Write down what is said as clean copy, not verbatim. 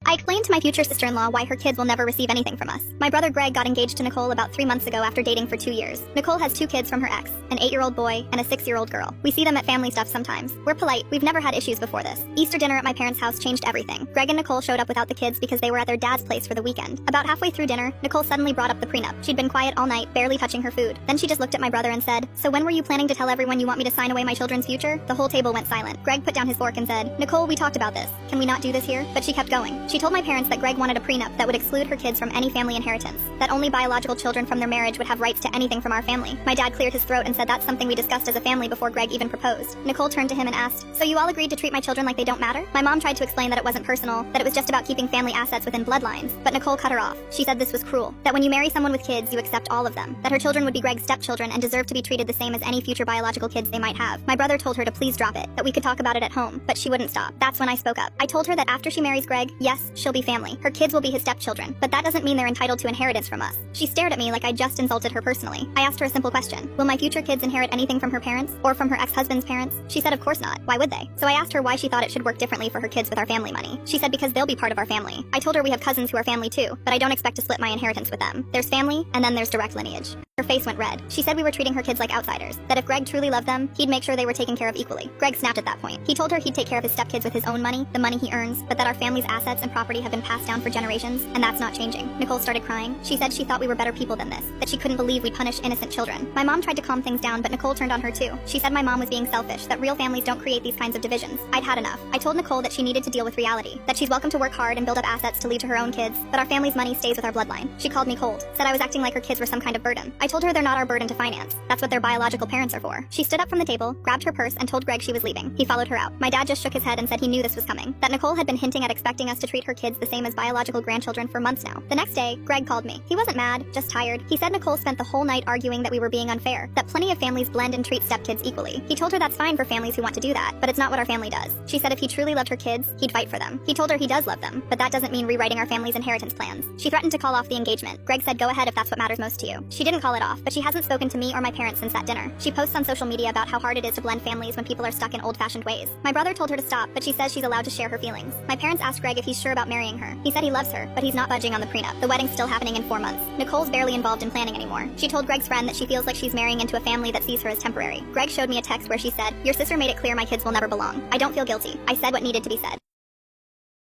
I explained to my future sister-in-law why her kids will never receive anything from us. My brother Greg got engaged to Nicole about 3 months ago after dating for 2 years. Nicole has 2 kids from her ex, an 8-year-old boy and a 6-year-old girl. We see them at family stuff sometimes. We're polite, we've never had issues before this. Easter dinner at my parents' house changed everything. Greg and Nicole showed up without the kids because they were at their dad's place for the weekend. About halfway through dinner, Nicole suddenly brought up the prenup. She'd been quiet all night, barely touching her food. Then she just looked at my brother and said, "So when were you planning to tell everyone you want me to sign away my children's future?" The whole table went silent. Greg put down his fork and said, "Nicole, we talked about this. Can we not do this here?" But she kept going. She told my parents that Greg wanted a prenup that would exclude her kids from any family inheritance, that only biological children from their marriage would have rights to anything from our family. My dad cleared his throat and said that's something we discussed as a family before Greg even proposed. Nicole turned to him and asked, "So you all agreed to treat my children like they don't matter?" My mom tried to explain that it wasn't personal, that it was just about keeping family assets within bloodlines, but Nicole cut her off. She said this was cruel, that when you marry someone with kids, you accept all of them, that her children would be Greg's stepchildren and deserve to be treated the same as any future biological kids they might have. My brother told her to please drop it, that we could talk about it at home, but she wouldn't stop. That's when I spoke up. I told her that after she marries Greg, yes, she'll be family. Her kids will be his stepchildren, but that doesn't mean they're entitled to inheritance from us. She stared at me like I just insulted her personally. I asked her a simple question. Will my future kids inherit anything from her parents or from her ex-husband's parents? She said of course not. Why would they? So I asked her why she thought it should work differently for her kids with our family money. She said because they'll be part of our family. I told her we have cousins who are family too, but I don't expect to split my inheritance with them. There's family, and then there's direct lineage. Her face went red. She said we were treating her kids like outsiders, that if Greg truly loved them, he'd make sure they were taken care of equally. Greg snapped at that point. He told her he'd take care of his stepkids with his own money, the money he earns, but that our family's assets and property have been passed down for generations, and that's not changing. Nicole started crying. She said she thought we were better people than this, that she couldn't believe we punish innocent children. My mom tried to calm things down, but Nicole turned on her too. She said my mom was being selfish, that real families don't create these kinds of divisions. I'd had enough. I told Nicole that she needed to deal with reality, that she's welcome to work hard and build up assets to leave to her own kids, but our family's money stays with our bloodline. She called me cold, said I was acting like her kids were some kind of burden. I told her they're not our burden to finance. That's what their biological parents are for. She stood up from the table, grabbed her purse, and told Greg she was leaving. He followed her out. My dad just shook his head and said he knew this was coming, that Nicole had been hinting at expecting us to treat her kids the same as biological grandchildren for months now. The next day, Greg called me. He wasn't mad, just tired. He said Nicole spent the whole night arguing that we were being unfair, that plenty of families blend and treat stepkids equally. He told her that's fine for families who want to do that, but it's not what our family does. She said if he truly loved her kids, he'd fight for them. He told her he does love them, but that doesn't mean rewriting our family's inheritance plans. She threatened to call off the engagement. Greg said go ahead if that's what matters most to you. She didn't call it off, but she hasn't spoken to me or my parents since that dinner. She posts on social media about how hard it is to blend families when people are stuck in old-fashioned ways. My brother told her to stop, but she says she's allowed to share her feelings. My parents asked Greg if he's sure about marrying her. He said he loves her, but he's not budging on the prenup. The wedding's still happening in 4 months. Nicole's barely involved in planning anymore. She told Greg's friend that she feels like she's marrying into a family that sees her as temporary. Greg showed me a text where she said, "Your sister made it clear my kids will never belong. I don't feel guilty. I said what needed to be said."